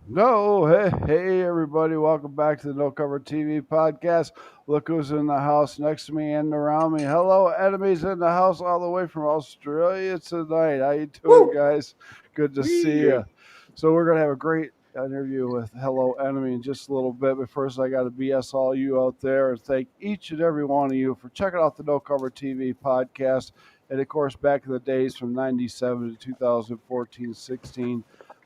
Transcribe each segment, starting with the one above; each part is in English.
No, hey, everybody. Welcome back to the No Cover TV podcast. Look who's in the house next to me and around me. Hello, enemies in the house all the way from Australia tonight. How you doing, Woo! guys? Good to see Wee! you. So we're going to have a great interview with Hello Enemy in just a little bit. But first, I got to BS all you out there and thank each and every one of you for checking out the No Cover TV podcast. And of course, back in the days from 97 to 2014, 16,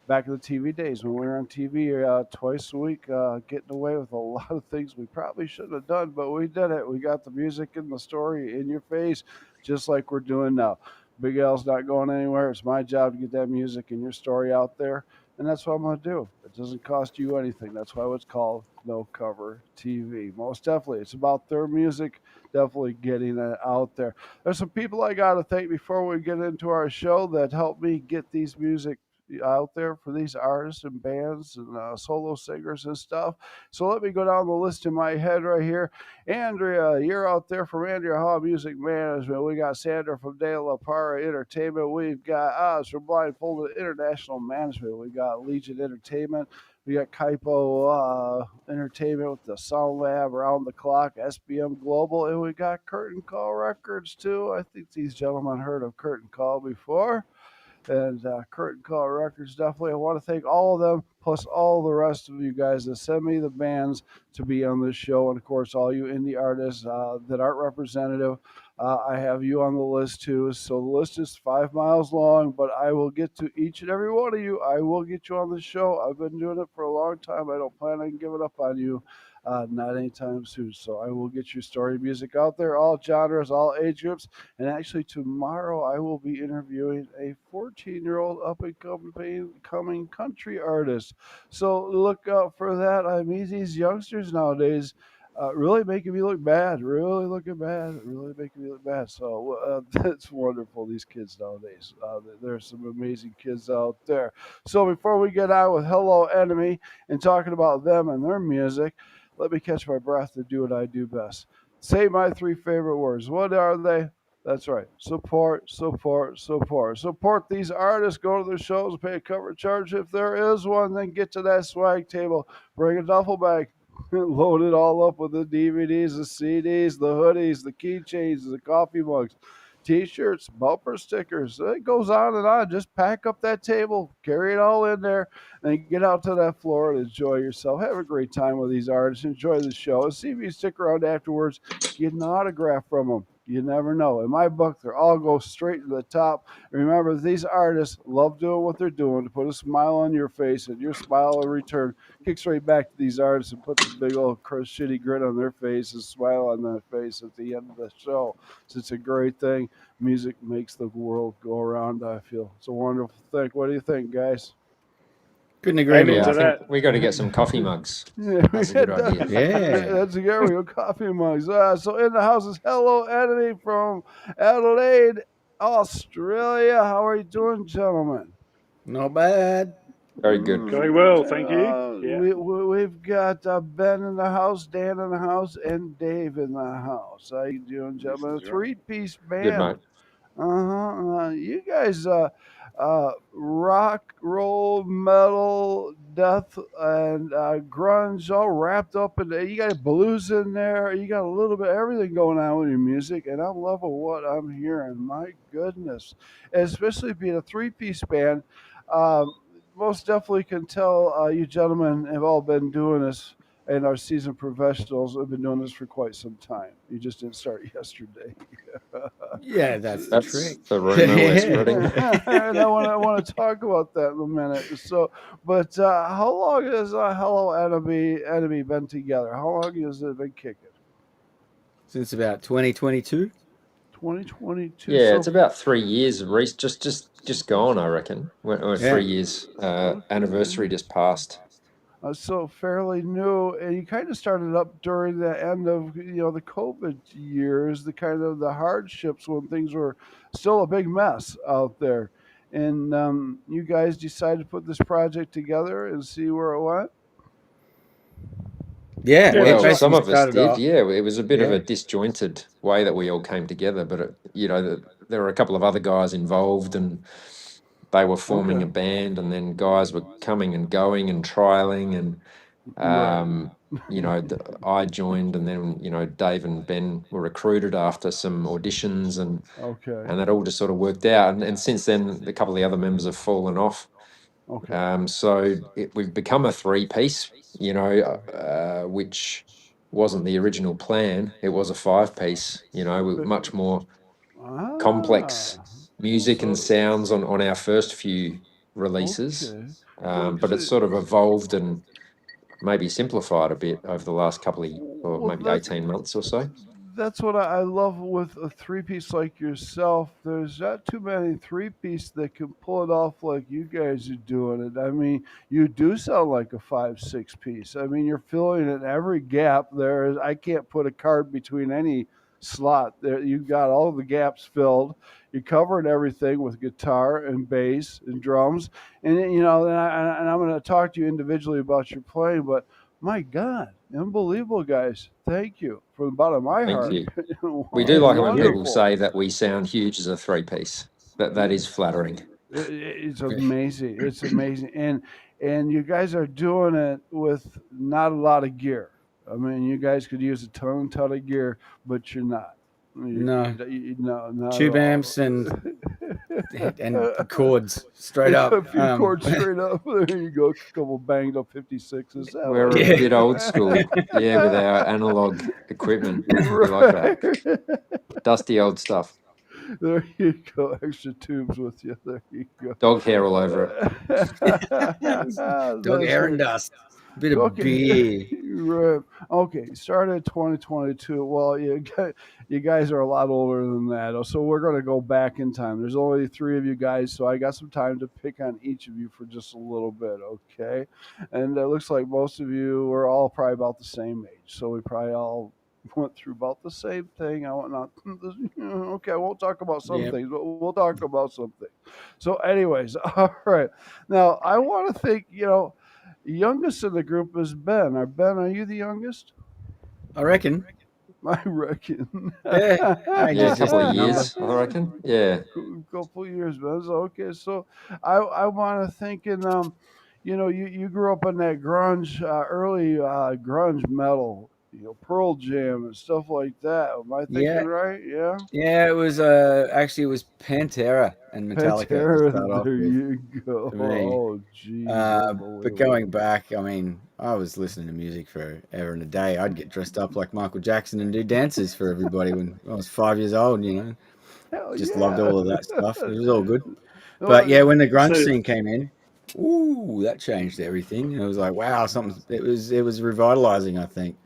back in the TV days when we were on TV twice a week, getting away with a lot of things we probably shouldn't have done, but we did it. We got the music and the story in your face, just like we're doing now. Big L's not going anywhere. It's my job to get that music and your story out there, and that's what I'm going to do. It doesn't cost you anything. That's why it's called No Cover TV. Most definitely, it's about their music. Definitely getting it out there. There's some people I got to thank before we get into our show that helped me get these music out there for these artists and bands and solo singers and stuff. So let me go down the list in my head right here. Andrea, you're out there from Andrea Hall Music Management. We got Sandra from De La Parra Entertainment. We've got Oz from Blindfolded International Management. We got Legion Entertainment. We got Kaipo Entertainment with the Sound Lab around the clock, SBM Global, and we got Curtain Call Records too. I think these gentlemen heard of Curtain Call before. And Curtain Call Records, definitely. I want to thank all of them, plus all the rest of you guys that send me the bands to be on this show. And of course, all you indie artists that aren't representative, I have you on the list too. So the list is 5 miles long, but I will get to each and every one of you. I will get you on the show. I've been doing it for a long time. I don't plan on giving up on you. Not anytime soon. So I will get your story music out there, all genres, all age groups. And actually, tomorrow I will be interviewing a 14-year-old up and coming country artist. So look out for that. I mean, these youngsters nowadays really making me look bad. Really looking bad. Really making me look bad. So that's wonderful. These kids nowadays. There's some amazing kids out there. So before we get on with Hello Enemy and talking about them and their music, let me catch my breath and do what I do best. Say my three favorite words. What are they? That's right. Support, support, support. Support these artists. Go to their shows, pay a cover charge if there is one. Then get to that swag table. Bring a duffel bag. Load it all up with the DVDs, the CDs, the hoodies, the keychains, the coffee mugs, T-shirts, bumper stickers. It goes on and on. Just pack up that table, carry it all in there, and get out to that floor and enjoy yourself. Have a great time with these artists. Enjoy the show. And see if you stick around afterwards. Get an autograph from them. You never know. In my book, they all go straight to the top. Remember, these artists love doing what they're doing to put a smile on your face, and your smile in return kicks right back to these artists and puts a big old shitty grin on their face and smile on their face at the end of the show. So it's a great thing. Music makes the world go around, I feel. It's a wonderful thing. What do you think, guys? Couldn't agree Amen more. to I think that. we got to get some coffee mugs. Yeah, That's a good idea. Yeah. That's a good one. Coffee mugs. So in the house is Hello Enemy from Adelaide, Australia. How are you doing, gentlemen? Not bad. Very good. Going well, thank you. Yeah. We've got Ben in the house, Dan in the house, and Dave in the house. How you doing, gentlemen? This is right. Three-piece Good, band. mate. You guys, rock, roll, metal, death, and grunge all wrapped up in there. You got blues in there. You got a little bit of everything going on with your music, and I'm loving what I'm hearing. My goodness, and especially being a three-piece band. Um, Most definitely can tell you gentlemen have all been doing this, and our seasoned professionals have been doing this for quite some time. You just didn't start yesterday. Yeah, that's the That's trick. the rumor we're spreading. And I want to talk about that in a minute. So, but how long has Hello Enemy been together? How long has it been kicking? Since about 2022. 2022. Yeah, So, it's about 3 years. Just gone, I reckon. We're Yeah. 3 years. Anniversary just passed. so fairly new, and you kind of started up during the end of the COVID years, the kind of the hardships when things were still a big mess out there, and you guys decided to put this project together and see where it went. Yeah, Yeah, it Well, that's some basically of us started did. off. Yeah, it was a bit of Yeah. a disjointed way that we all came together, but there were a couple of other guys involved, and they were forming Okay. a band, and then guys were coming and going and trialing, and Right. I joined, and then Dave and Ben were recruited after some auditions, and Okay. that all just sort of worked out. And since then, a couple of the other members have fallen off. Okay. So we've become a three-piece, which wasn't the original plan. It was a five-piece, with much more complex Ah. music and So sounds on our first few releases. okay. But it's sort of evolved and maybe simplified a bit over the last couple of, or Well, maybe 18 months or so. that's what I love with a three-piece like yourself. There's not too many three-piece that can pull it off like you guys are doing it. I mean, you do sound like a 5-6 piece. I mean, you're filling in every gap there. I can't put a card between any slot there. You've got all the gaps filled. You're covering everything with guitar and bass and drums. And and I'm going to talk to you individually about your playing, but my God, unbelievable, guys. Thank you from the bottom of my Thank heart. you. We do like it when people Wonderful. say that we sound huge as a three-piece. That is flattering. It's amazing. It's amazing. And you guys are doing it with not a lot of gear. I mean, you guys could use a ton of gear, but you're not. No. No, not Tube at all. amps and chords straight up. A few chords straight up. There you go. A couple banged up 56s. We're a bit old school, with our analog equipment. We like that. Dusty old stuff. There you go. Extra tubes with you. There you go. Dog hair all over it. Dog hair and dust. Bit of beer. Right. Okay. Started 2022. Well, you guys are a lot older than that. So we're going to go back in time. There's only 3 of you guys, so I got some time to pick on each of you for just a little bit. Okay. And it looks like most of you are all probably about the same age. So we probably all went through about the same thing. I won't not okay. I won't talk about some things, but we'll talk about something. So, anyways, all right. Now I want to think. Youngest in the group is Ben. Ben, are you the youngest? I reckon. I reckon. Yeah. A couple of years, I reckon. Yeah. A couple of years, Ben. So, okay, so I want to think you grew up in that grunge, early grunge metal, Pearl Jam and stuff like that. Am I thinking right? Yeah. Yeah, it was actually it was Pantera and Metallica to start off There with. you go. for me. Oh, geez. But going back, I mean, I was listening to music forever and a day. I'd get dressed up like Michael Jackson and do dances for everybody when I was 5 years old, Hell Just yeah. loved all of that stuff. It was all good. But yeah, when the grunge scene came in, that changed everything. It was like, wow, it was revitalizing, I think.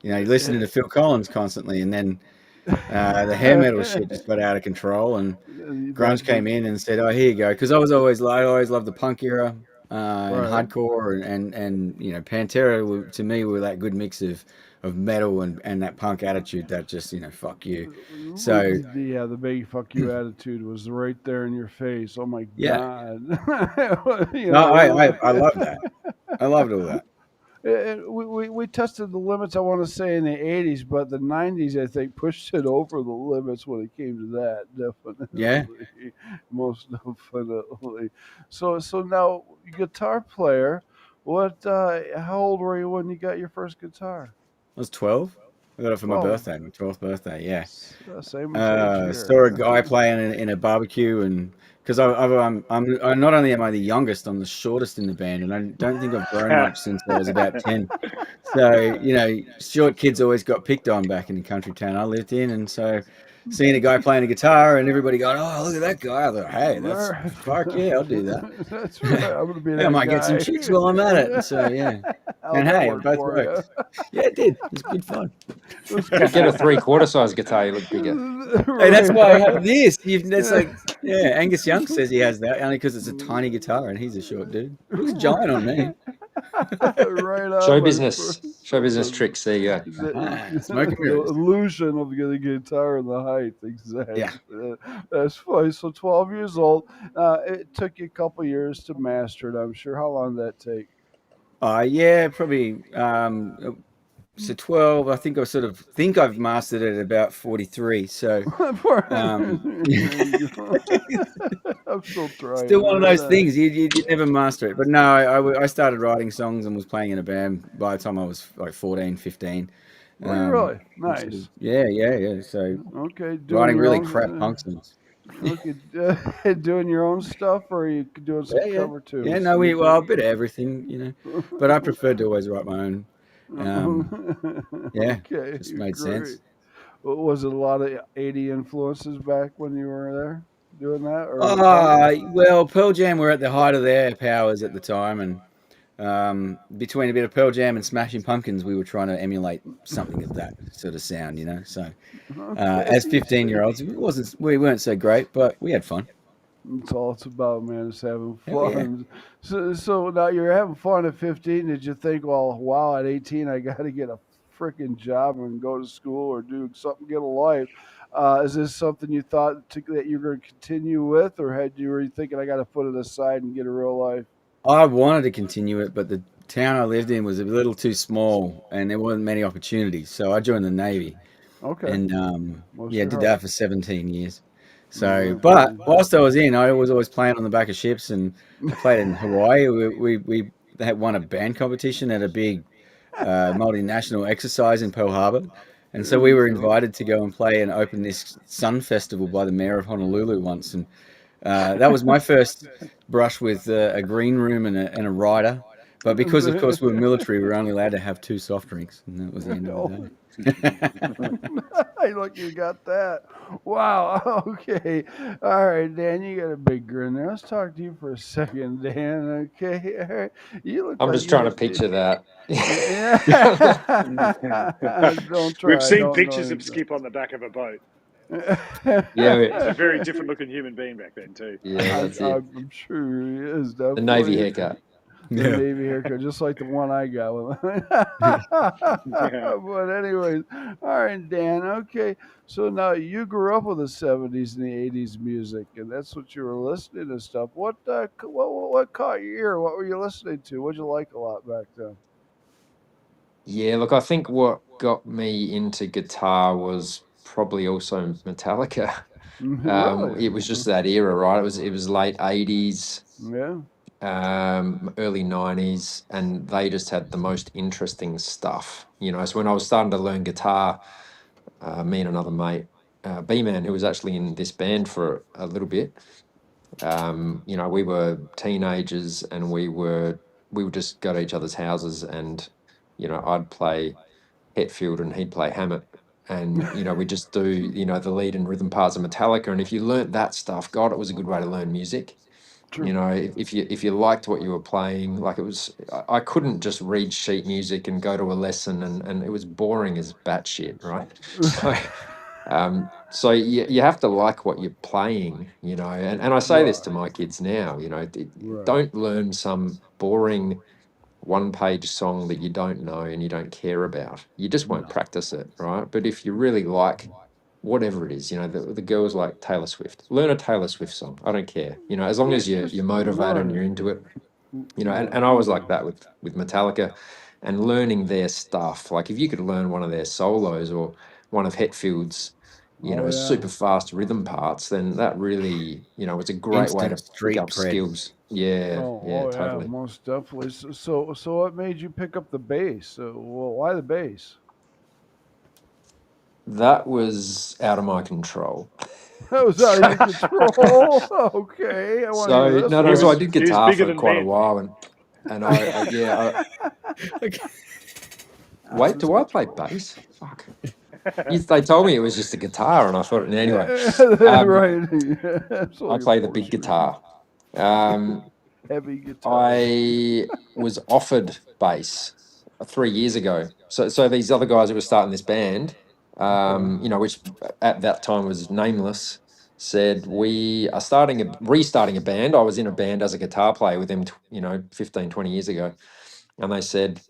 Listening to Phil Collins constantly, and then the hair metal shit just got out of control, and grunge came in and said, "Oh, here you go." Because I always loved the punk era and hardcore, and Pantera to me were that good mix of metal and that punk attitude that just fuck you. So yeah, the big fuck you attitude was right there in your face. Oh my God. No, I love that. I loved all that. We tested the limits, I want to say, in the 80s, but the 90s, I think, pushed it over the limits when it came to that, definitely. Yeah. Most definitely. So now, guitar player, how old were you when you got your first guitar? I was 12. I got it for my birthday, my 12th birthday, yeah. Same as saw a guy playing in a barbecue, and because I'm not only am I the youngest, I'm the shortest in the band, and I don't think I've grown much since I was about 10. So short kids always got picked on back in the country town I lived in, and so seeing a guy playing a guitar and everybody going, "Oh, look at that guy!" I thought, "Hey, that's fuck yeah, I'll do that." That's right. I'm gonna be that I might guy. get some chicks while I'm at it. So yeah, and hey, it both worked. Yeah, it did. It was good fun. Get a 3/4 size guitar, you look bigger. Hey, that's why I have this. That's like, Angus Young says he has that only because it's a tiny guitar and he's a short dude. It looks giant on me. Right on. Show business tricks. There you go. The illusion of the guitar and the height. Exactly. Yeah. That's funny. So 12 years old. It took you a couple years to master it, I'm sure. How long did that take? Yeah, probably So 12. I think I've mastered it at about 43. So I'm still trying. still one of those man. things you never master it. But no, I started writing songs and was playing in a band by the time I was like 14, 15. Were you really? Nice. Yeah. So Okay, doing writing your really own. crap punk songs. Okay, doing your own stuff, or are you doing some Yeah. cover tunes? Yeah, no, a bit of everything, But I preferred to always write my own. Yeah, Okay, just made great. sense. Was it a lot of 80 influences back when you were there doing that? Or Well, Pearl Jam were at the height of their powers at the time, and between a bit of Pearl Jam and Smashing Pumpkins, we were trying to emulate something of that sort of sound. So, as 15-year-olds, we weren't so great, but we had fun. That's all it's about, man, is having Hell fun. So now you're having fun at 15. Did you think, well, wow, at 18, I got to get a freaking job and go to school or do something, get a life? Is this something you thought that you're going to continue with, or were you thinking, I got to put it aside and get a real life? I wanted to continue it, but the town I lived in was a little too small, and there wasn't many opportunities. So I joined the Navy, Okay. and Most did that for 17 years. So, Mhm. but whilst I was in, I was always playing on the back of ships, and I played in Hawaii. We had won a band competition at a big multinational exercise in Pearl Harbor, and so we were invited to go and play and open this sun festival by the mayor of Honolulu once, and that was my first brush with a green room and a rider. But because, of course, we're military, we're only allowed to have 2 soft drinks, and that was the end of the day. Look, you got that. Wow. Okay. All right, Dan, you got a big grin there. Let's talk to you for a second, Dan. Okay. All right. You look I'm like just you trying to picture that. Yeah. Don't try. We've seen Don't pictures know of Skip on the back of a boat. Yeah, He's a very different looking human being back then too. yeah, that's it. I'm sure he is The definitely. Navy haircut. The Navy haircut, just like the one I got with. But anyways, all right, Dan. Okay, so now you grew up with the '70s and the '80s music, and that's what you were listening to stuff. What caught your ear? What were you listening to? What'd you like a lot back then? Yeah, look, I think what got me into guitar was probably also Metallica. Really? It was just that era, right? It was late 80s, Yeah. early 90s, and they just had the most interesting stuff. So when I was starting to learn guitar, me and another mate, B-Man, who was actually in this band for a little bit, we were teenagers, and we would just go to each other's houses, and I'd play Hetfield and he'd play Hammett, and we just do the lead and rhythm parts of Metallica. And if you learnt that stuff, God, it was a good way to learn music. True. If you liked what you were playing, like I couldn't just read sheet music and go to a lesson, and it was boring as batshit, right? So you have to like what you're playing, and I say this to my kids now, Right. don't learn some boring one-page song that you don't know and you don't care about. You just won't practice it, right? But if you really like whatever it is, the girls like Taylor Swift. Learn a Taylor Swift song. I don't care, as long as you're motivated and you're into it, and I was like that with Metallica, and learning their stuff. Like if you could learn one of their solos or one of Hetfield's, super fast rhythm parts, then that really, it's a great way to Instant pick street up cred. skills. Yeah, totally. Most definitely. So what made you pick up the bass? Well, why the bass? That was out of my control. That was out of your control. Okay, I want to hear this. No. So I did He was guitar bigger for than quite a Ben. while, and wait, do I play bass? Fuck. They told me it was just a guitar, and I thought anyway. Right. I play the big guitar. Heavy guitar. I was offered bass 3 years ago. So these other guys who were starting this band, which at that time was nameless, said we are restarting a band. I was in a band as a guitar player with them, 15, 20 years ago. And they said,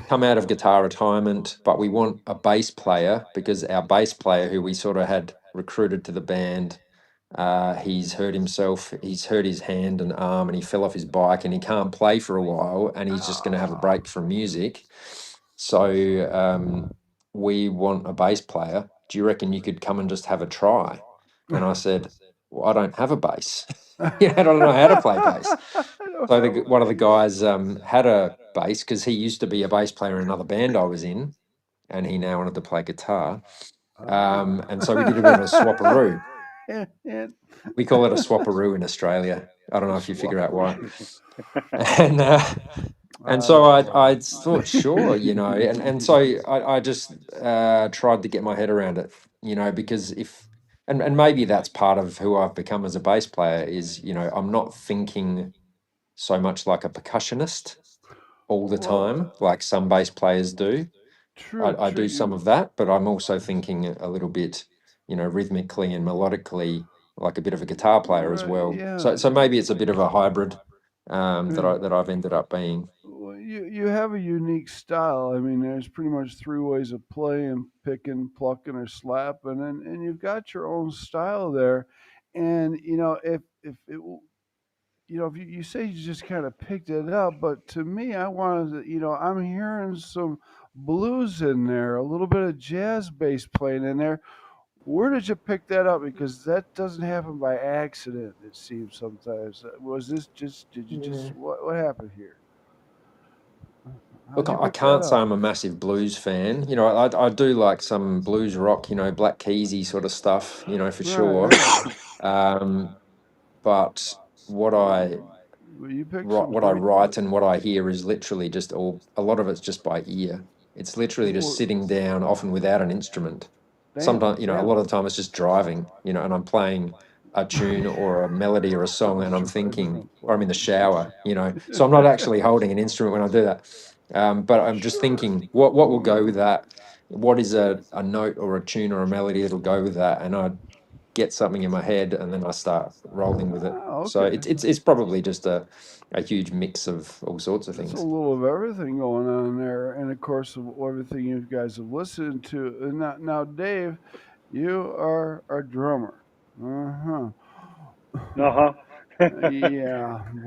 come out of guitar retirement, but we want a bass player, because our bass player, who we sort of had recruited to the band, he's hurt himself. He's hurt his hand and arm, and he fell off his bike, and he can't play for a while, and he's just going to have a break from music. So we want a bass player. Do you reckon you could come and just have a try? And I said, well, I don't have a bass. Yeah, I don't know how to play bass. So one of the guys had a bass because he used to be a bass player in another band I was in, and he now wanted to play guitar. And so we did a bit of a swapperoo. We call it a swapperoo in Australia. I don't know if you figure out why. And so I thought, sure, and so I just tried to get my head around it, because and maybe that's part of who I've become as a bass player is, I'm not thinking so much like a percussionist all the time, like some bass players do. I do some of that, but I'm also thinking a little bit, rhythmically and melodically, like a bit of a guitar player as well. So maybe it's a bit of a hybrid that I've ended up being. Well, you have a unique style. I mean, there's pretty much three ways of playing: picking, plucking, or slapping, and you've got your own style there. And if you say you just kind of picked it up, but to me, I wanted to, I'm hearing some blues in there, a little bit of jazz bass playing in there. Where did you pick that up? Because that doesn't happen by accident. It seems sometimes. Was this just? Did you just? What happened here? Look, I can't say I'm a massive blues fan. I do like some blues rock, Black Keysy sort of stuff, for sure. But what I write and what I hear is literally just a lot of it's just by ear. It's literally just sitting down, often without an instrument. Sometimes, a lot of the time it's just driving, and I'm playing a tune or a melody or a song and I'm thinking, or I'm in the shower, so I'm not actually holding an instrument when I do that. But I'm just thinking, what will go with that? What is a note or a tune or a melody that'll go with that? And I get something in my head and then I start rolling with it. So it's probably just a huge mix of all sorts of things. There's a little of everything going on there, and of course of everything you guys have listened to. And now, Dave, you are a drummer. Yeah.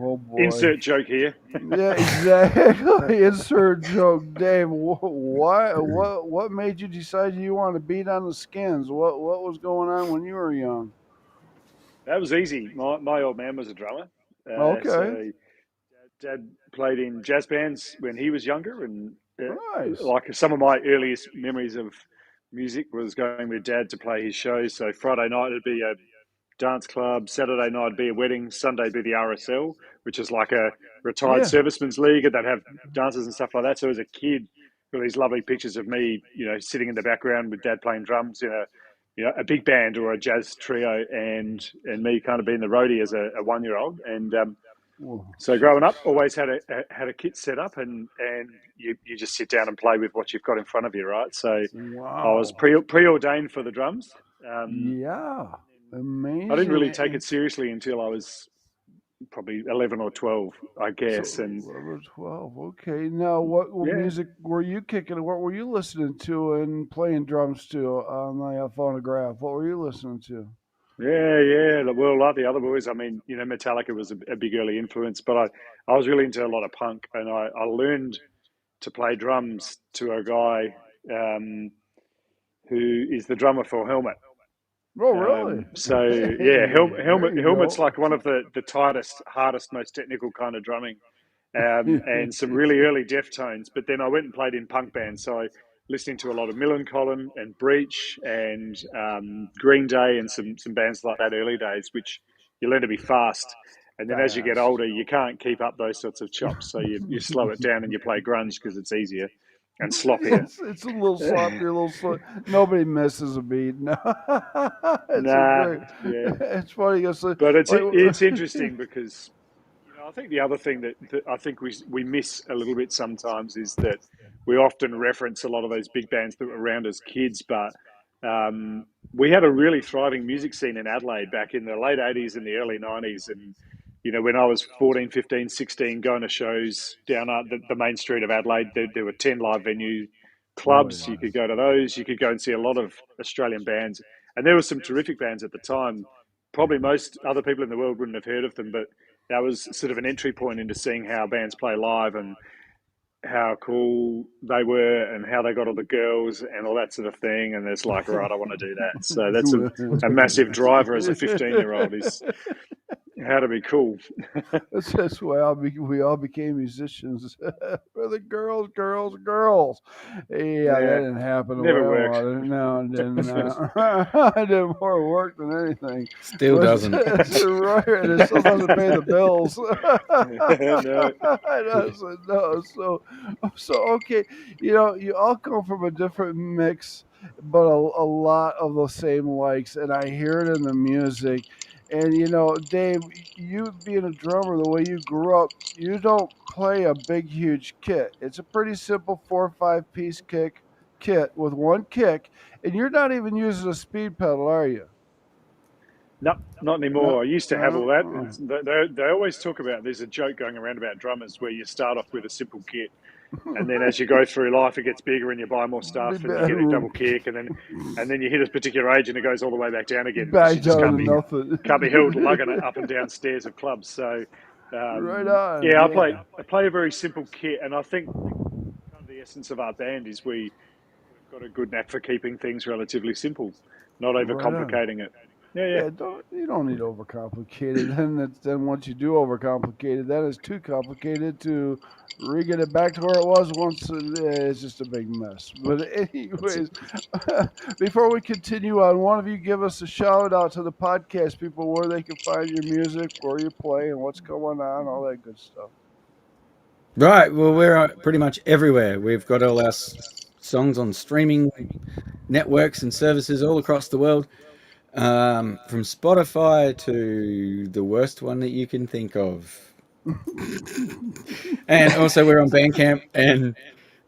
Oh boy. Insert joke here. Yeah, exactly. Insert joke, Dave. What made you decide you want to beat on the Skins? What was going on when you were young? That was easy. My old man was a drummer. Okay. So Dad played in jazz bands when he was younger, and Nice. like some of my earliest memories of music was going with Dad to play his shows. So Friday night it'd be a dance club, Saturday night would be a wedding, Sunday would be the RSL, which is like a retired servicemen's league, and they'd have dances and stuff like that. So as a kid, with these lovely pictures of me, sitting in the background with Dad playing drums in a big band or a jazz trio, and me kind of being the roadie as a 1-year-old. And so growing up, always had a kit set up, and you just sit down and play with what you've got in front of you, right? So I was preordained for the drums. Amazing. I didn't really take it seriously until I was probably 11 or 12, I guess. So 11 or 12. Okay. Now, what music were you kicking? What were you listening to and playing drums to on the phonograph? What were you listening to? Yeah. Well, like the other boys, I mean, Metallica was a big early influence, but I was really into a lot of punk, and I learned to play drums to a guy who is the drummer for Helmet. Oh, really? So yeah, Helmet's like one of the tightest, hardest, most technical kind of drumming, and some really early Deftones. But then I went and played in punk bands, so I listening to a lot of Millencolin and Breach and Green Day and some bands like that early days, which you learn to be fast. And then as you get older, you can't keep up those sorts of chops, so you slow it down and you play grunge because it's easier and sloppier. It's a little sloppier, a little slow. Nobody misses a beat. No. It's funny. But it's interesting because I think the other thing that I think we miss a little bit sometimes is that we often reference a lot of those big bands that were around as kids, but we had a really thriving music scene in Adelaide back in the late 80s and the early 90s. And, when I was 14, 15, 16, going to shows down the main street of Adelaide, there were 10 live venue clubs. You could go to those. You could go and see a lot of Australian bands. And there were some terrific bands at the time. Probably most other people in the world wouldn't have heard of them, but that was sort of an entry point into seeing how bands play live. And how cool they were and how they got all the girls and all that sort of thing. And it's like, right, I want to do that. So that's a massive driver as a 15-year-old is how to be cool. That's why we all became musicians for the girls. Yeah, that Yeah, didn't happen the way never I worked. wanted. No, it didn't. It did more work than anything. Still But doesn't. right, and it still doesn't pay the bills. No. It doesn't. No. So okay. You all come from a different mix, but a lot of the same likes, and I hear it in the music. And Dave, you being a drummer, the way you grew up, you don't play a big, huge kit. It's a pretty simple 4 or 5 piece kit with one kick, and you're not even using a speed pedal, are you? No, not No, anymore. I used to have all that. no. They always talk about, there's a joke going around about drummers where you start off with a simple kit, and then as you go through life, it gets bigger and you buy more stuff and you get a double kick, and then you hit a particular age and it goes all the way back down again because you Back just down to nothing. can't be held lugging it up and down stairs of clubs. So, Right on. yeah, Yeah. I play a very simple kit, and I think kind of the essence of our band is we've got a good knack for keeping things relatively simple, not Right on. overcomplicating it. Yeah. You don't need overcomplicated. Then once you do overcomplicate it, then it's too complicated to re-get it back to where it was once. It's just a big mess. But anyways, before we continue on, one of you give us a shout out to the podcast people where they can find your music, where you play, and what's going on, all that good stuff. Right. Well, we're pretty much everywhere. We've got all our songs on streaming networks and services all across the world. From Spotify to the worst one that you can think of. And also we're on Bandcamp, and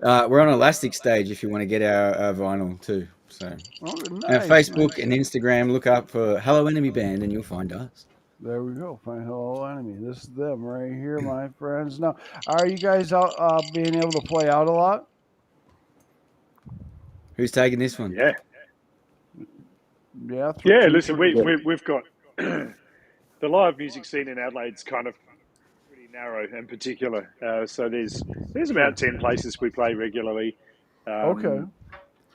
we're on Elastic Stage if you want to get our vinyl too. So Nice, Facebook and Instagram, look up for Hello Enemy Band and you'll find us. There we go. Find Hello Enemy. This is them right here, my friends. Now, are you guys out being able to play out a lot? Who's taking this one? Yeah. Yeah. Listen, we've got the live music scene in Adelaide's kind of pretty narrow and particular. So there's about 10 places we play regularly. Okay.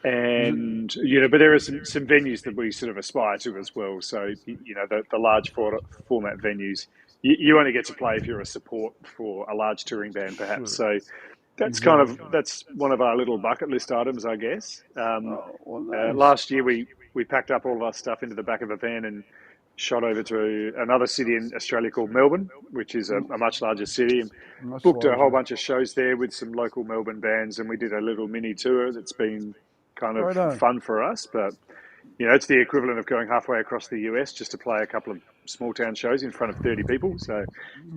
And but there are some venues that we sort of aspire to as well. So the large format venues, you only get to play if you're a support for a large touring band, perhaps. Sure. So that's one of our little bucket list items, I guess. Nice. Last year we packed up all of our stuff into the back of a van and shot over to another city in Australia called Melbourne, which is a much larger city, and booked a whole bunch of shows there with some local Melbourne bands, and we did a little mini tour that's been kind of fun for us. But it's the equivalent of going halfway across the US just to play a couple of small town shows in front of 30 people. So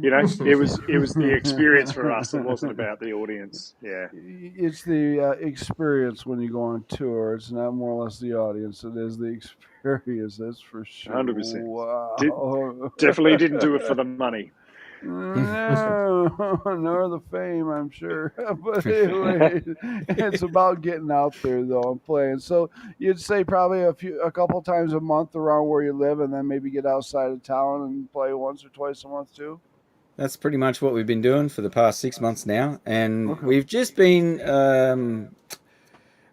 it was the experience for us. It wasn't about the audience. Yeah, it's the experience when you go on tour. It's not more or less the audience. It is the experience. That's for sure. 100%. Wow. Definitely didn't do it for the money. No, nor the fame, I'm sure. But anyway, it's about getting out there though and playing. So you'd say probably a couple times a month around where you live, and then maybe get outside of town and play once or twice a month too. That's pretty much what we've been doing for the past 6 months now, and we've just been,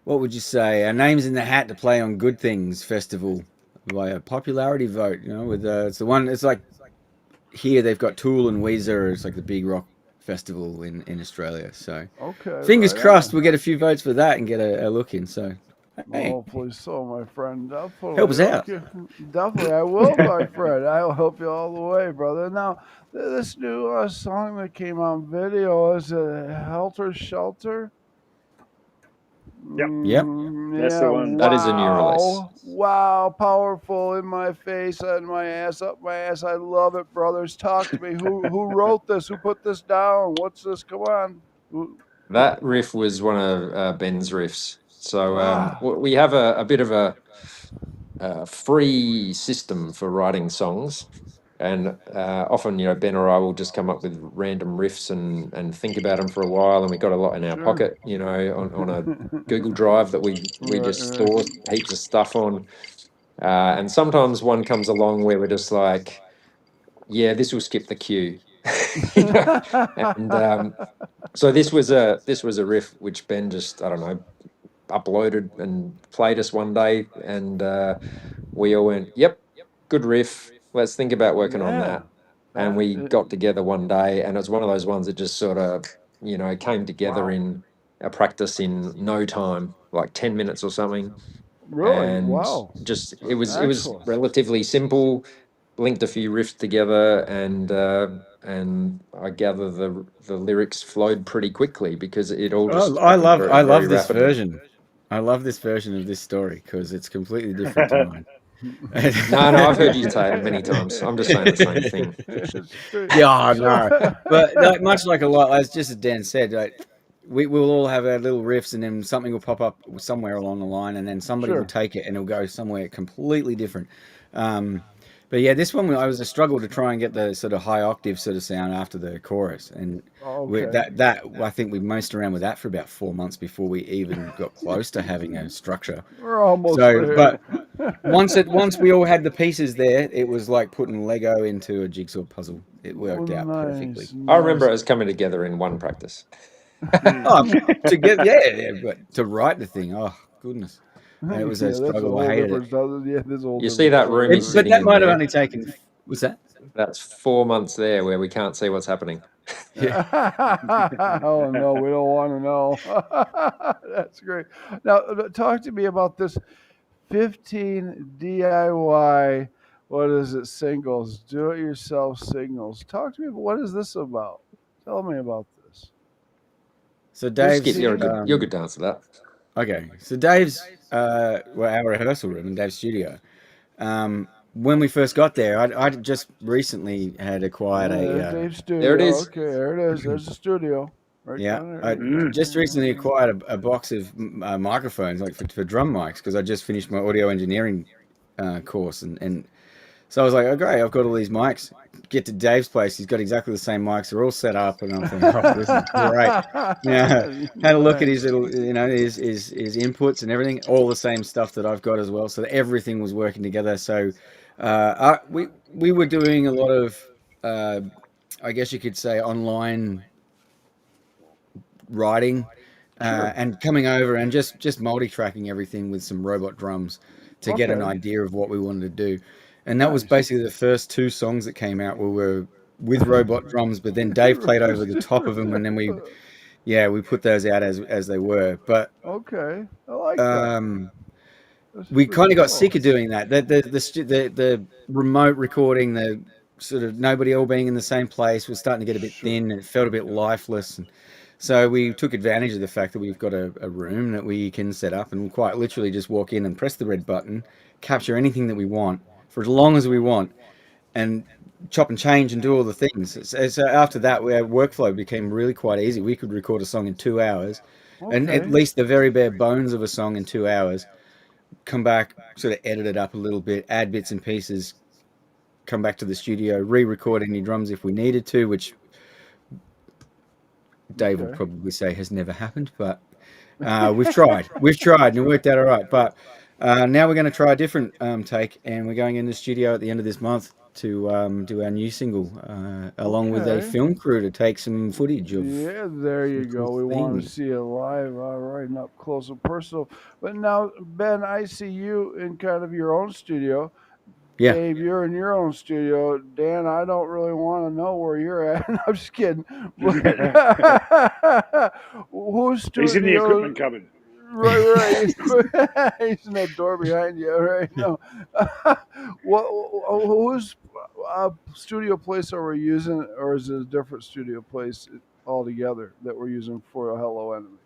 what would you say, our name's in the hat to play on Good Things Festival by a popularity vote. With it's the one. It's like. Here they've got Tool and Weezer. It's like the big rock festival in Australia. So fingers crossed we'll get a few votes for that and get a look in. So hey. Hopefully so, my friend. Definitely. Help us out. Definitely, I will, my friend. I'll help you all the way, brother. Now, this new song that came out in video is Helter Shelter. Yep. That's the one. That is a new release. Wow, powerful, in my face, on my ass, up my ass. I love it, brothers. Talk to me. Who wrote this? Who put this down? What's this? Come on. That riff was one of Ben's riffs. So we have a bit of a free system for writing songs. And often, Ben or I will just come up with random riffs and think about them for a while. And we got a lot in our pocket, on a Google Drive that we just store heaps of stuff on. And sometimes one comes along where we're just like, yeah, this will skip the queue. You know? And so this was a riff which Ben just, I don't know, uploaded and played us one day, and we all went, "Yep, good riff. Let's think about working on Yeah. that." And we got together one day, and it was one of those ones that just sort of, came together Wow. in a practice in no time, like 10 minutes or something. Really? And Wow. just it was Excellent. relatively simple. Linked a few riffs together, and I gather the lyrics flowed pretty quickly because it all just I happened love very, I very love this rapidly. version. I love this version of this story because it's completely different to mine. No, I've heard you say it many times. I'm just saying the same thing. Yeah, no, but like, much like a lot, as just as Dan said, like, we will all have our little riffs, and then something will pop up somewhere along the line, and then somebody will Sure. take it and it'll go somewhere completely different. But yeah, this one I was a struggle to try and get the sort of high octave sort of sound after the chorus, and Okay. that I think we messed around with that for about 4 months before we even got close to having a structure. We're almost So, there. but once we all had the pieces there, it was like putting Lego into a jigsaw puzzle. It worked out perfectly. I remember it was coming together in one practice. Oh, to get yeah, but to write the thing, oh goodness, and it was a That's a struggle. whole I hated different it. stuff. Yeah, this whole You see that room he's But sitting that in might have there? only taken. What's that? That's 4 months there where we can't see what's happening. Yeah. Oh no, we don't want to know. That's great. Now, talk to me about this 15 DIY. What is it? Singles, do-it-yourself singles. Talk to me. What is this about? Tell me about this. So You'll Dave's. skip. You're a good to answer that. Okay, so Dave's our rehearsal room in Dave's studio. When we first got there, I just recently had acquired There's a Dave's studio. There it is. Okay, there it is. There's the studio. Right yeah. down there. I just recently acquired a box of microphones, like for drum mics, because I just finished my audio engineering course, and so I was like, oh great, I've got all these mics. Get to Dave's place, he's got exactly the same mics. They're all set up, and I'm thinking, oh, this is great. Yeah, had a look at his little, his inputs and everything, all the same stuff that I've got as well. So everything was working together. So we were doing a lot of, I guess you could say, online writing, and coming over and just multi-tracking everything with some robot drums to get an idea of what we wanted to do. And that was basically the first two songs that came out were with robot drums, but then Dave played over the top of them, and then we put those out as they were. But okay, I like that. we kind of got sick of doing that. The remote recording, the sort of nobody all being in the same place was starting to get a bit thin, and it felt a bit lifeless. And so we took advantage of the fact that we've got a room that we can set up and quite literally just walk in and press the red button, capture anything that we want for as long as we want, and chop and change and do all the things. So after that, our workflow became really quite easy. We could record a song in 2 hours, and at least the very bare bones of a song in 2 hours. Come back, sort of edit it up a little bit, add bits and pieces, come back to the studio, re-record any drums if we needed to, which Dave will probably say has never happened, but we've tried and it worked out all right. But now we're going to try a different take, and we're going in the studio at the end of this month to do our new single, along with a film crew to take some footage of. Yeah, there you go. We want to see it live, right, and up close and personal. But now, Ben, I see you in kind of your own studio. Yeah. Dave, you're in your own studio. Dan, I don't really want to know where you're at. I'm just kidding. Whose studio? He's in the equipment cupboard. Right. He's in that door behind you, right? No. Whose studio place are we using, or is it a different studio place altogether that we're using for a Hello Enemy?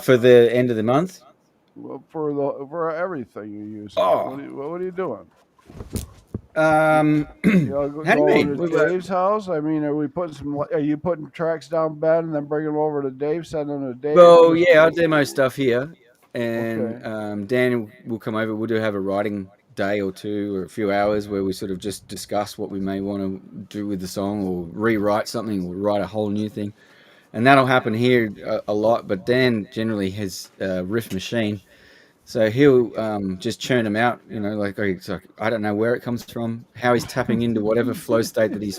For the end of the month? For everything you use. Oh. What are you doing? How do you Going mean? to Dave's house? I mean, are you putting tracks down, Ben, and then bringing them over to Dave, sending them to Dave? Well, yeah, I'll demo stuff here, and Dan will come over. We'll have a writing day or two or a few hours where we sort of just discuss what we may want to do with the song, or rewrite something, or write a whole new thing. And that'll happen here a lot, but Dan generally has a riff machine So he'll just churn them out, like I don't know where it comes from, how he's tapping into whatever flow state that he's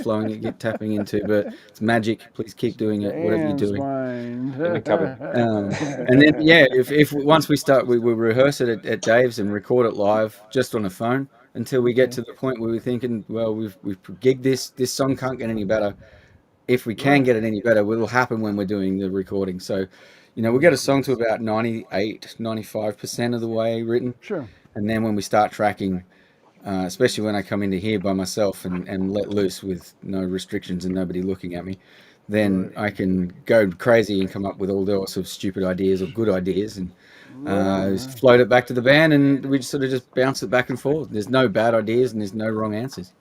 tapping into, but it's magic. Please keep doing it, whatever you're Dan's doing. mind. In the cupboard. And then if once we start, we rehearse it at Dave's and record it live just on a phone until we get to the point where we're thinking, well, we've gigged this song can't get any better. If we can get it any better, it'll happen when we're doing the recording. So, we get a song to about 98, 95% of the way written. Sure. And then when we start tracking, especially when I come into here by myself and let loose with no restrictions and nobody looking at me, then I can go crazy and come up with all sorts of stupid ideas or good ideas and just float it back to the band, and we just bounce it back and forth. There's no bad ideas and there's no wrong answers.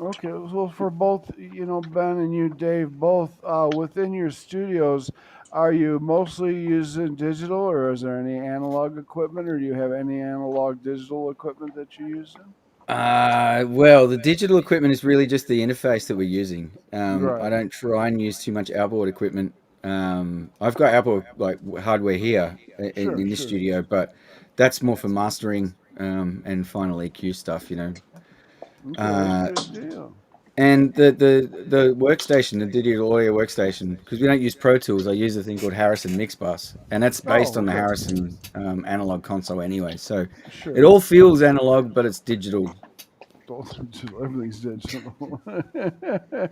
Okay, well, for both, Ben and you, Dave, both within your studios, are you mostly using digital, or is there any analog equipment, or do you have any analog digital equipment that you're using? Well, the digital equipment is really just the interface that we're using. Right. I don't try and use too much outboard equipment. I've got outboard hardware here in this studio, but that's more for mastering and final EQ stuff, Okay, good deal. And the workstation, the digital audio workstation, because we don't use Pro Tools, I use a thing called Harrison Mixbus, and that's based on the Harrison analog console anyway. So it all feels analog, but it's digital. Everything's digital.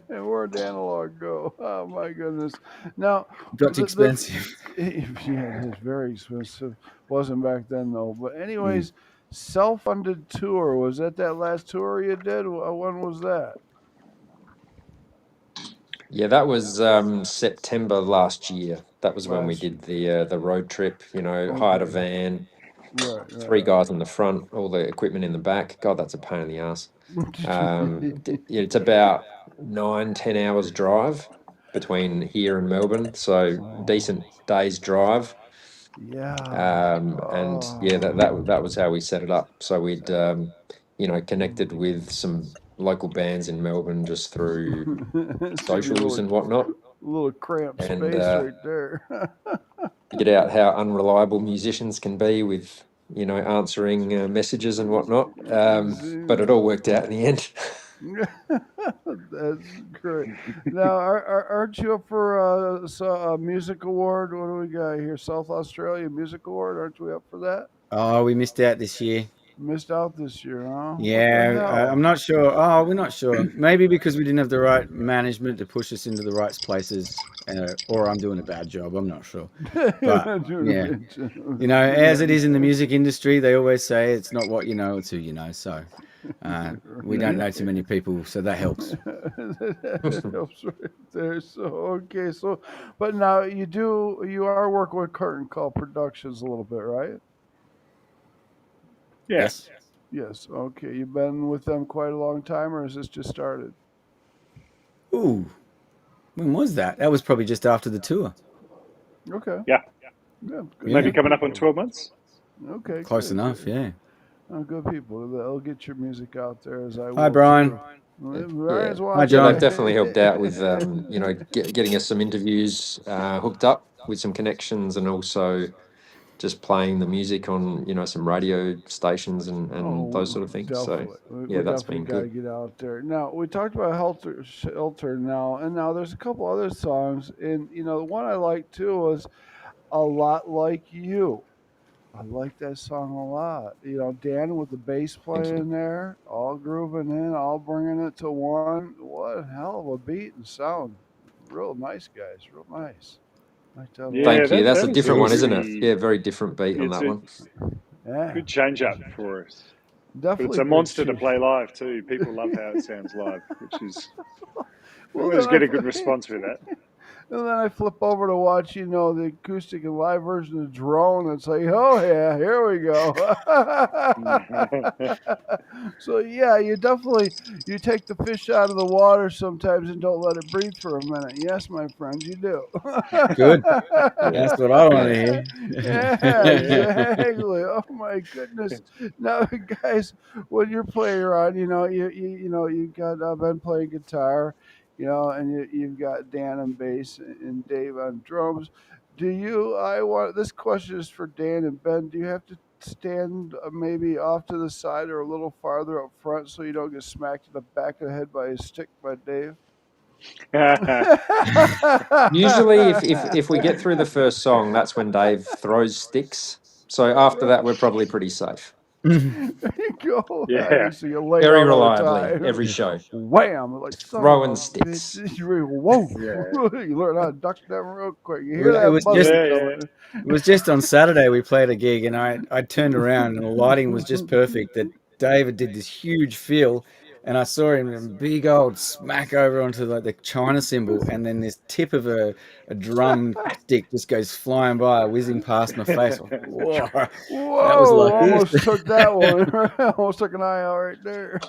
Where'd the analog go? Oh my goodness! Now got expensive. Yeah, it's very expensive. Wasn't back then though. But anyways, self-funded tour, was that last tour you did? When was that? Yeah, that was September last year. That was when we did the road trip. Hired a van, three guys in the front, all the equipment in the back. God, that's a pain in the ass. It's about 9-10 hours drive between here and Melbourne, so decent day's drive. Yeah. And yeah, that was how we set it up. So we'd connected with some local bands in Melbourne just through socials and whatnot. Little cramped space right there. Figured out how unreliable musicians can be with answering messages and whatnot. But it all worked out in the end. That's great. Now, aren't you up for a music award? What do we got here? South Australia Music Award. Aren't we up for that? Oh, we missed out this year. Missed out this year, huh? Yeah, I'm not sure. Oh, we're not sure. Maybe because we didn't have the right management to push us into the right places, or I'm doing a bad job. I'm not sure. But yeah, as it is in the music industry, they always say it's not what you know, it's who you know. So we don't know too many people, so that helps. That helps right there. So but now you are working with Curtain Call Productions a little bit, right? Yes. Yes. Okay. You've been with them quite a long time, or has this just started? Ooh, when was that? That was probably just after the tour. Okay. Yeah. Good. Maybe coming up on 12 months. Okay. Close enough. Yeah. Oh, good people. They'll get your music out there as I will. Hi, Brian. Hi, John. They've definitely helped out with getting us some interviews hooked up with some connections, and also just playing the music on some radio stations and those sort of things. Definitely. So yeah, that's been good. Get out there. Now we talked about Shelter now, and now there's a couple other songs, and the one I like too was A Lot Like You. I like that song a lot. Dan with the bass playing there, all grooving in, all bringing it to one. What a hell of a beat and sound. Real nice, guys. Real nice. Thank you. That's a different one, isn't it? Yeah, very different beat on that one. Yeah. Good change up for us. Definitely. But it's a monster to play live too. People love how it sounds live, which is always get a good response with that. And then I flip over to watch, the acoustic and live version of Drone. It's like, oh yeah, here we go. So yeah, you take the fish out of the water sometimes and don't let it breathe for a minute. Yes, my friend, you do. Good. That's what I want to hear. Yeah, exactly. Oh my goodness. Now, guys, when you're playing around, you've got Ben playing guitar. And you've got Dan on bass and Dave on drums. This question is for Dan and Ben. Do you have to stand maybe off to the side or a little farther up front so you don't get smacked in the back of the head by a stick by Dave? Usually, if we get through the first song, that's when Dave throws sticks. So after that, we're probably pretty safe. There you go. Yeah. So you lay Very down all the reliably, time. every show. Wham! Like son Throwing of a sticks. bitch. Whoa! Yeah. You learn how to duck them real quick. You hear It that was buzzer just- coming. It was just on Saturday we played a gig, and I turned around and the lighting was just perfect. That David did this huge fill, and I saw him a big old smack over onto like the China cymbal, and then this tip of a drum stick just goes flying by, whizzing past my face. Whoa, Whoa! that was lucky. Almost took that one. Almost took an eye out right there.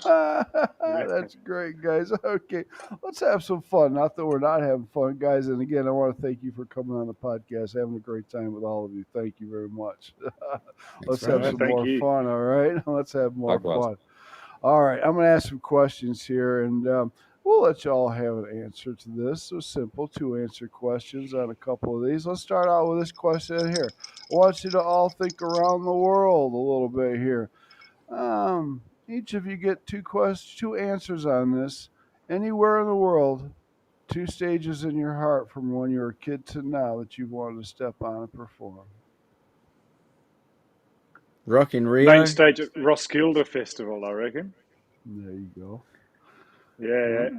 That's great, guys. Okay, let's have some fun. Not that we're not having fun, guys. And again, I want to thank you for coming on the podcast, having a great time with all of you. Thank you very much. Let's have right. some Thank more you. fun. All right, let's have more Likewise. fun. All right, I'm going to ask some questions here, and we'll let you all have an answer to this. So simple, 2 answer questions on a couple of these. Let's start out with this question here. I want you to all think around the world a little bit here. Each of you get 2 answers on this. Anywhere in the world, 2 stages in your heart from when you were a kid to now that you've wanted to step on and perform. Rock in Rio. Main stage at Roskilde Festival, I reckon. There you go. Yeah.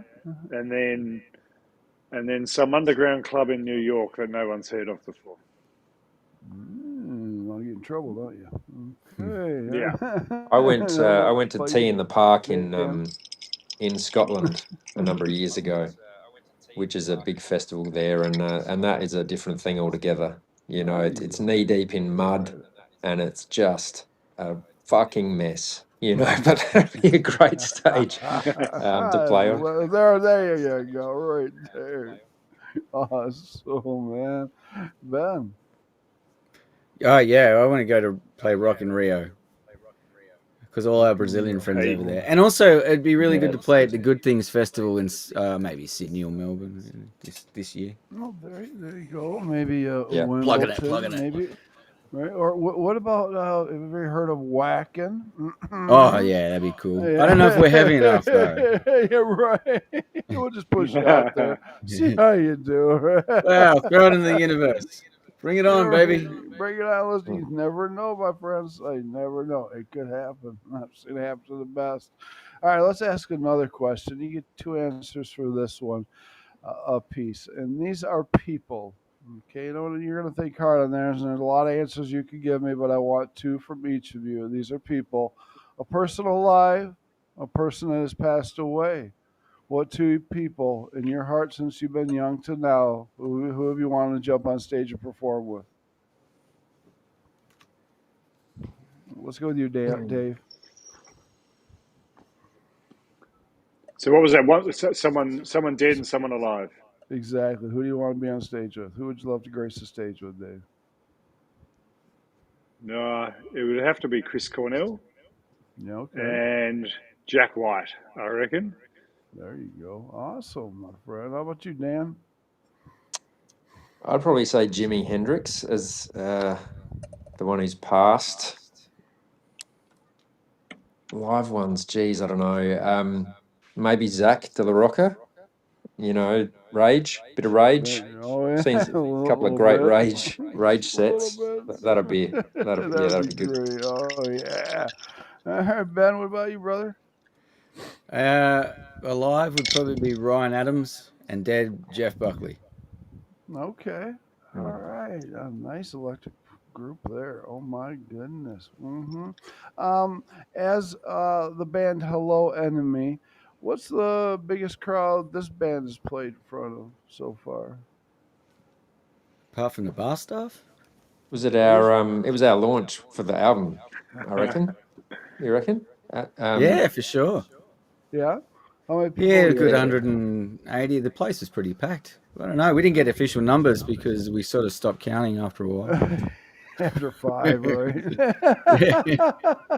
And then some underground club in New York that no one's heard of before. Want to get in trouble, don't you? Okay. Yeah. I went to Play- Tea in the Park Yeah. in Scotland a number of years ago, which is a big festival there, and that is a different thing altogether. You know, it's knee deep in mud, and it's just a fucking mess. You know, but that'd be a great stage to play on. Well, there you go, right there. Awesome, man. Ben. Oh yeah, I want to go to play Rock in Rio because all our Brazilian friends Hey. over there, and also it'd be really good Yeah. to play at the Good Things Festival in maybe Sydney or Melbourne this year. Oh, there you go. Maybe Yeah. Wimbledon, Plugging it. maybe. Right? Or what about? Have you ever heard of Wacken? Oh yeah, that'd be cool. I don't know if we're heavy enough though. Yeah, right. We'll just push it out there. See how you do. Wow, throw it in the universe. Bring it on, baby. Bring it on. Listen, you never know, my friends. I never know. It could happen. I've seen it happen to the best. All right, let's ask another question. You get 2 answers for this one apiece. And these are people. Okay, you know, you're going to think hard on theirs, and there's a lot of answers you could give me, but I want 2 from each of you. These are people. A person alive, a person that has passed away. What 2 people in your heart since you've been young to now, who have you wanted to jump on stage and perform with? Let's go with you, Dave. So what was that? Someone dead and someone alive. Exactly. Who do you want to be on stage with? Who would you love to grace the stage with, Dave? No, it would have to be Chris Cornell Yeah, okay. and Jack White, I reckon. There you go. Awesome, my friend. How about you, Dan? I'd probably say Jimi Hendrix as the one who's passed. Live ones, geez, I don't know. Maybe Zach De La Rocca. You know, Rage, bit of Rage. Oh, yeah. Seen a couple of great Rage sets. That'd be good. Great. Oh, yeah. All right, Ben, what about you, brother? Alive would probably be Ryan Adams, and dead Jeff Buckley. Okay. All right. A nice electric group there. Oh, my goodness. As the band Hello Enemy, what's the biggest crowd this band has played in front of so far? Apart from the bar stuff? Was it our it was our launch for the album, I reckon. You reckon? Yeah, for sure. Yeah? How many people? Yeah, a do you good think? 180. The place was pretty packed. I don't know. We didn't get official numbers because we sort of stopped counting after a while. After 5, right?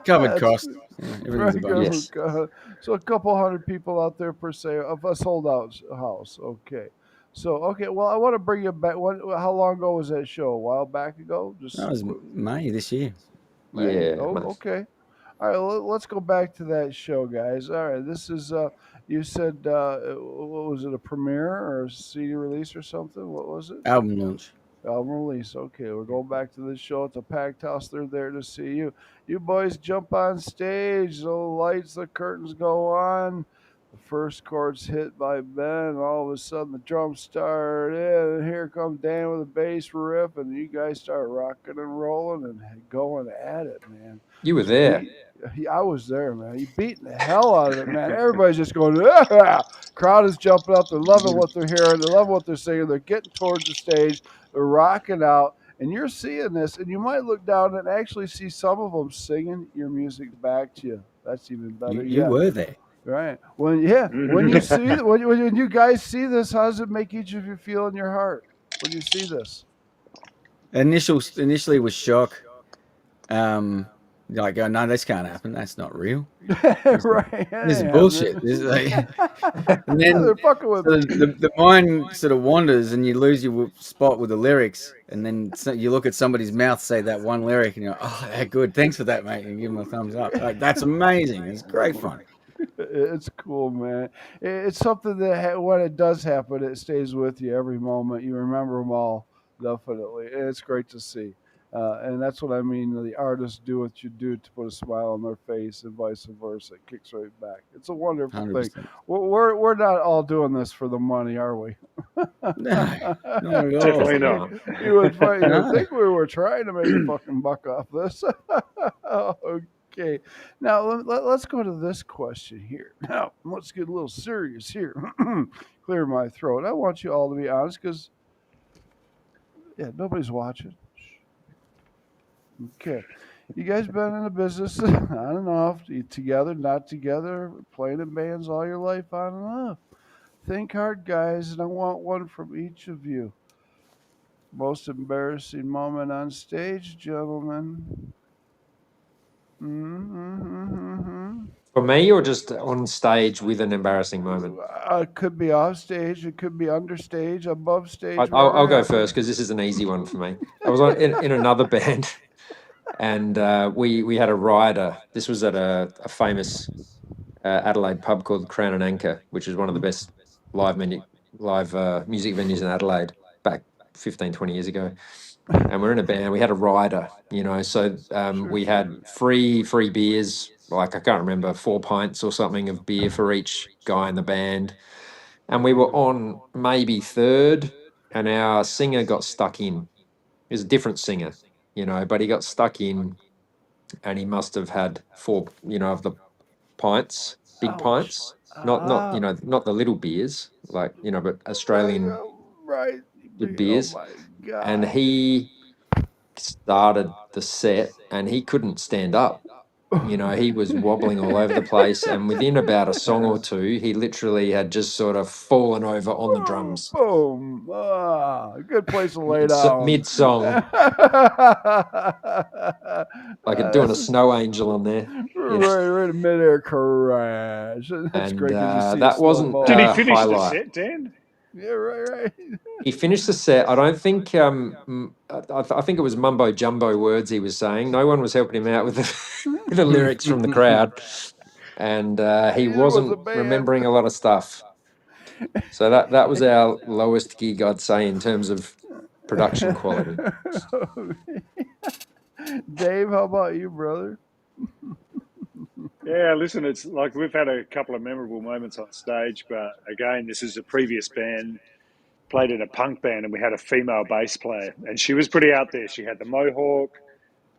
Covered cost. Yeah, everything's a Right, bonus. Yes. So a couple hundred people out there per se of a sold out house. Okay. So well, I want to bring you back. How long ago was that show? A while back ago? That was May this year. man. Yeah, Oh, mate. okay. All right, let's go back to that show, guys. All right, this is you said what was it, a premiere or a CD release or something? What was it? Album launch. Album release. Okay, we're going back to this show. It's a packed house. They're there to see you. You boys jump on stage. The lights, the curtains go on. The first chord's hit by Ben. And all of a sudden, the drums start in. And here comes Dan with a bass riff. And you guys start rocking and rolling and going at it, man. You were there. I was there, man. You beating the hell out of it, man. Everybody's just going, ah! Crowd is jumping up. They're loving what they're hearing. They're loving what they're singing. They're getting towards the stage. They're rocking out. And you're seeing this, and you might look down and actually see some of them singing your music back to you. That's even better. You were there. Right. When you see when you guys see this, how does it make each of you feel in your heart when you see this? Initially was shock. Like, no, this can't happen. That's not real. Right. This is bullshit. This is like, and then they're fucking with the mind sort of wanders, and you lose your spot with the lyrics. And then you look at somebody's mouth, say that one lyric, and you're like, oh, they're good. Thanks for that, mate. And give them a thumbs up. Like, that's amazing. It's great fun. It's cool, man. It's something that when it does happen, it stays with you every moment. You remember them all, definitely. And it's great to see. And that's what I mean. The artists do what you do to put a smile on their face, and vice versa. It kicks right back. It's a wonderful 100%. Thing. We're not all doing this for the money, are we? No, definitely not. You would think we were trying to make a fucking buck off this. Okay. Now let's go to this question here. Now let's get a little serious here. Clear my throat. I want you all to be honest, because nobody's watching. Okay. You guys been in the business on and off, together, not together, playing in bands all your life, on and off. Think hard, guys, and I want one from each of you. Most embarrassing moment on stage, gentlemen. For me, or just on stage with an embarrassing moment? It could be off stage, it could be under stage, above stage. I'll go first, because this is an easy one for me. I was in another band, and we had a rider. This was at a famous Adelaide pub called Crown and Anchor, which is one of the best live music venues in Adelaide back 15, 20 years ago. And we're in a band. We had a rider, so we had free beers. Like, I can't remember, 4 pints or something of beer for each guy in the band. And we were on maybe third, and our singer got stuck in. He was a different singer, but he got stuck in, and he must have had 4, of the pints, big pints, not the little beers, like, but Australian right beers. And he started the set, and he couldn't stand up. He was wobbling all over the place, and within about a song or two, he literally had just sort of fallen over on the drums. Boom! Good place to lay down. Mid-song. Like doing a snow angel on there. Right in mid-air crash. That's great. That wasn't Did he finish the set, Dan? Yeah, right. He finished the set. I don't think. I think it was mumbo jumbo words he was saying. No one was helping him out with the lyrics from the crowd, and he wasn't remembering a lot of stuff. So that was our lowest gig, I'd say, in terms of production quality. Dave, how about you, brother? Yeah, listen, it's like we've had a couple of memorable moments on stage, but again, this is a previous band, played in a punk band, and we had a female bass player, and she was pretty out there. She had the mohawk,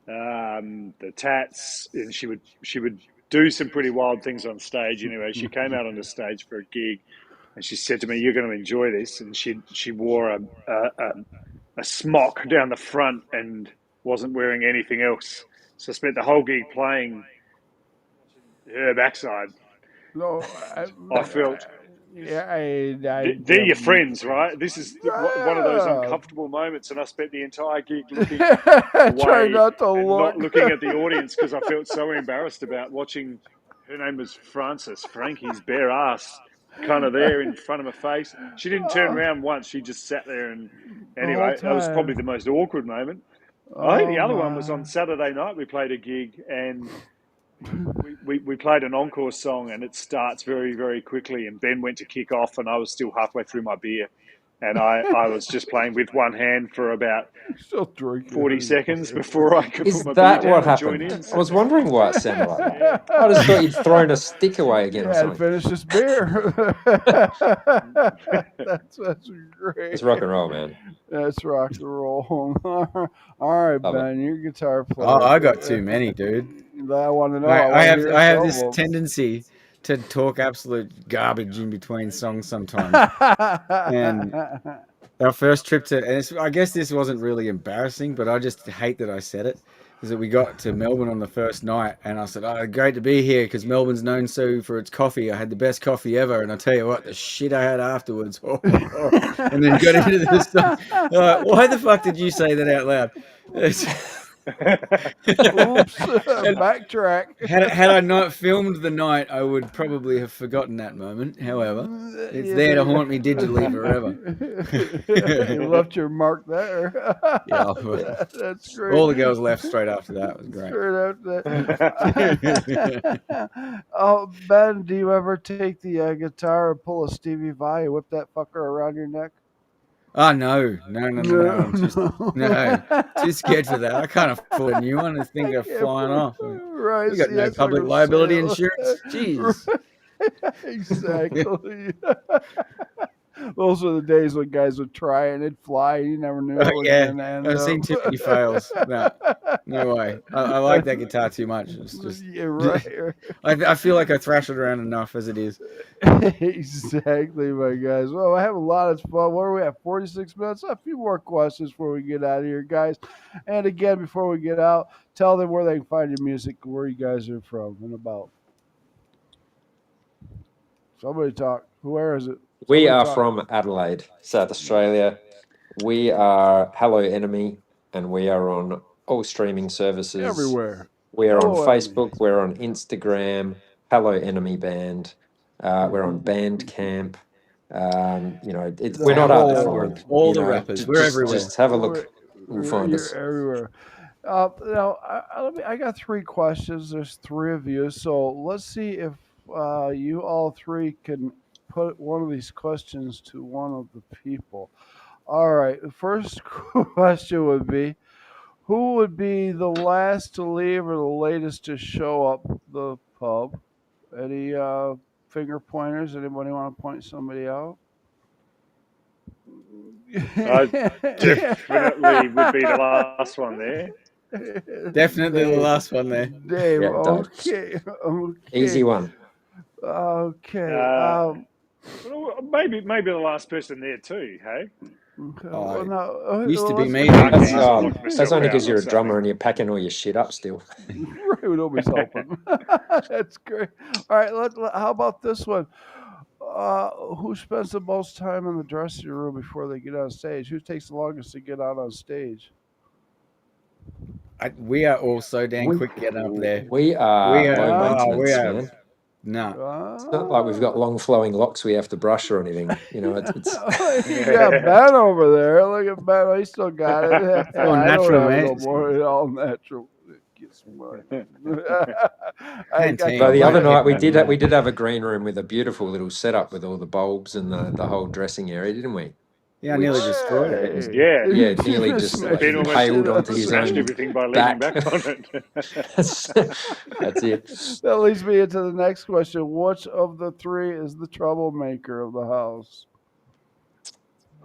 the tats, and she would do some pretty wild things on stage. Anyway, she came out on the stage for a gig, and she said to me, "You're going to enjoy this." And she wore a smock down the front and wasn't wearing anything else. So I spent the whole gig playing her backside. No, I felt. Yeah, they're your friends, right? This is one of those uncomfortable moments, and I spent the entire gig looking away not to look. Not looking at the audience, because I felt so embarrassed about watching. Her name was Frankie's bare ass kind of there in front of my face. She didn't turn around once. She just sat there, and anyway, that was probably the most awkward moment. I think the other one was on Saturday night. We played a gig and we played an encore song, and it starts very, very quickly. And Ben went to kick off, and I was still halfway through my beer. And I was just playing with one hand for about Still drinking 40 seconds before I could Is put my beer that down what and join happened? in. I was wondering why it sounded like that. Yeah. I just thought you'd thrown a stick away again or Yeah, and something. finish this beer. that's great. It's rock and roll, man. That's rock and roll. All right, Love it. Ben, you're a guitar player. Oh, I got too many, dude. I want to know. I have this some of them. tendency to talk absolute garbage in between songs sometimes. And our first trip to, and I guess this wasn't really embarrassing, but I just hate that I said it, is that we got to Melbourne on the first night, and I said, "Oh, great to be here because Melbourne's known so for its coffee. I had the best coffee ever, and I tell you what, the shit I had afterwards." And then got into this song. Why the fuck did you say that out loud? Oops, backtrack. Had I not filmed the night, I would probably have forgotten that moment. However, it's there to haunt me digitally forever. You left your mark there. Yeah, That's great. all the girls left straight after that. It was great. Straight after. Oh, Ben, do you ever take the guitar and pull a Stevie Vai and whip that fucker around your neck? Oh no! I'm just, no, too scared for that. I can't afford a new one. I think they're flying off. Right. We got see, no that's public what I'm liability saying. insurance. Jeez. Exactly. Those are the days when guys would try and it'd fly. You never knew. Oh, yeah, and I've seen too many fails. No way. I like that guitar too much. It's just, yeah, right. I feel like I thrash it around enough as it is. Exactly, my guys. Well, I have a lot of fun. What are we at? 46 minutes. A few more questions before we get out of here, guys. And again, before we get out, tell them where they can find your music, where you guys are from, and about. Somebody talk. Where is it? We Somebody are talk. from Adelaide, South Australia. We are Hello Enemy, and we are on all streaming services. Everywhere. We are on Hello Facebook. Enemy. We're on Instagram. Hello Enemy Band. We're on Bandcamp. We're not up whole- front. all the rappers. We're everywhere. Just have a look. You'll find You're us. everywhere. Now, I got 3 questions. There's 3 of you, so let's see if you all 3 can put one of these questions to one of the people. All right. The first question would be, who would be the last to leave or the latest to show up the pub? Any finger pointers? Anybody want to point somebody out? Definitely would be the last one there. Definitely the last one there. Dave, Yeah, Dave. okay. Easy one. Okay. Well, maybe the last person there too. Hey, Okay. Oh, no, used to be me. That's only because you're a drummer and you're packing all your shit up still. Right, nobody's helping. That's great. All right, how about this one? Who spends the most time in the dressing room before they get on stage? Who takes the longest to get out on stage? We are all so damn quick getting up there. We are low maintenance, man. No. It's not like we've got long flowing locks we have to brush or anything. You know, it's You got Ben over there. Look at Ben. He still got it. all I natural, don't have man. no more. All natural. Get smart. Pantene. But the other night we did have a green room with a beautiful little setup with all the bulbs and the whole dressing area, didn't we? Yeah, I nearly destroyed it. Yeah. Yeah, nearly just Ben almost impaled onto his smashed own everything by leaning back. back on it. That's it. That leads me into the next question. Which of the 3 is the troublemaker of the house?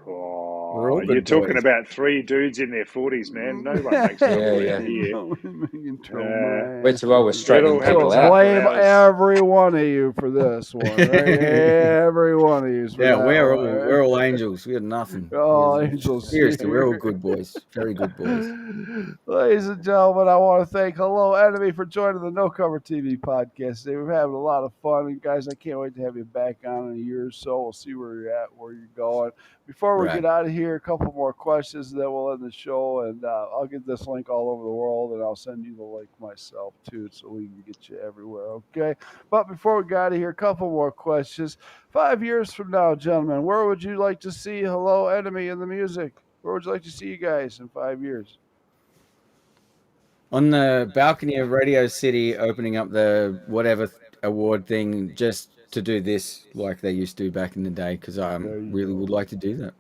We're all Oh, you're good talking boys. about 3 dudes in their 40s, man. No one makes trouble Yeah. out here. We're straightening It'll people So have out. blame hours. every one of you for this one. Right? Every one of you. Yeah, we're all angels. We had nothing. all angels. Seriously, we're all good boys. Very good boys. Ladies and gentlemen, I want to thank Hello Enemy for joining the No Cover TV podcast today. We're having a lot of fun. And guys, I can't wait to have you back on in a year or so. We'll see where you're at, where you're going. Before we Right. get out of here, a couple more questions, and then we'll end the show. And I'll get this link all over the world, and I'll send you the link myself, too, so we can get you everywhere, okay? But before we get out of here, a couple more questions. 5 years from now, gentlemen, where would you like to see Hello Enemy in the music? Where would you like to see you guys in 5 years? on the balcony of Radio City, opening up the whatever award thing, just to do this like they used to back in the day, because I really would like to do that.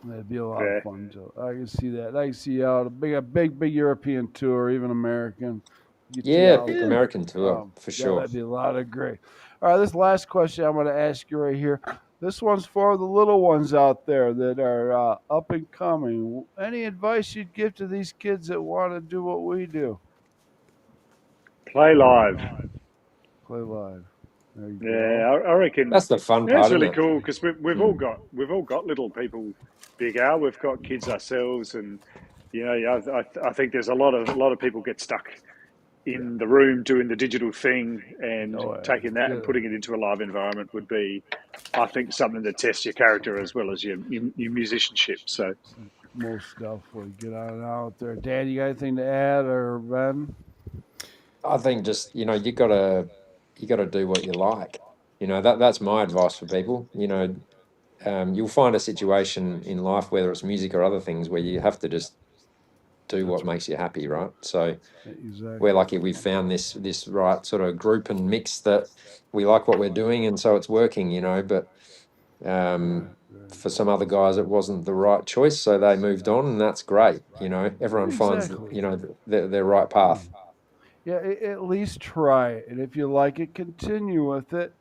That'd be a lot of fun, Joe. I can see that. I can see you out a big European tour, even American. Yeah, American tour for Yeah, sure. that'd be a lot of great. All right, this last question I'm going to ask you right here. This one's for the little ones out there that are up and coming. Any advice you'd give to these kids that want to do what we do? Play live. Play live. There you Yeah, I reckon that's the fun part. It's really isn't it? cool because we've all got little people, Big Al. We've got kids ourselves, and I think there's a lot of people get stuck in the room doing the digital thing, and taking that and putting it into a live environment would be, I think, something that tests your character as well as your musicianship. So most definitely get on and out there. Dan, you got anything to add, or Ben? I think just you gotta do what you like. That's my advice for people. You'll find a situation in life, whether it's music or other things, where you have to just do what makes you happy, right? So we're lucky we've found this right sort of group and mix that we like what we're doing, and so it's working, but for some other guys it wasn't the right choice, so they moved on, and that's great. Everyone finds their right path. Yeah, at least try it, and if you like it, continue with it,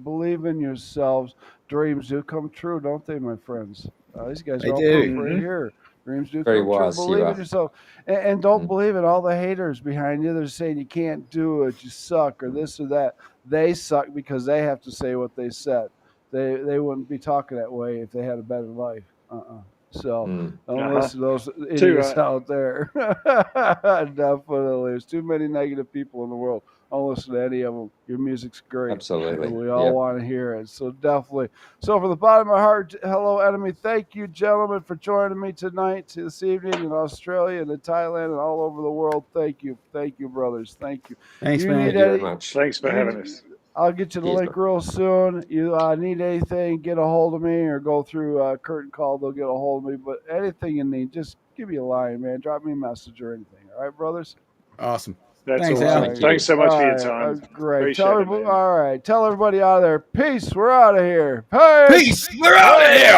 Believe in yourselves. Dreams do come true, don't they, my friends? These guys are all proof right here. Dreams do Very come wise, true. Believe in yourself, and don't believe in all the haters behind you. They're saying you can't do it, you suck, or this or that. They suck because they have to say what they said. They wouldn't be talking that way if they had a better life. So don't listen to those idiots out there. Definitely. There's too many negative people in the world. Don't listen to any of them. Your music's great. Absolutely. And we all want to hear it. So definitely. So from the bottom of my heart, hello, Enemy. Thank you, gentlemen, for joining me tonight, this evening in Australia and in Thailand and all over the world. Thank you. Thank you, brothers. Thank you. Thanks, man. Thank you very much. Thanks for having us. I'll get you the link real soon. You need anything, get a hold of me, or go through Curtain Call. They'll get a hold of me. But anything you need, just give me a line, man. Drop me a message or anything. All right, brothers? Awesome. Thanks, Thanks, Al. Thanks so much for your time. Great. All right. Tell everybody out there. Peace. We're out of here. Peace. We're out of here.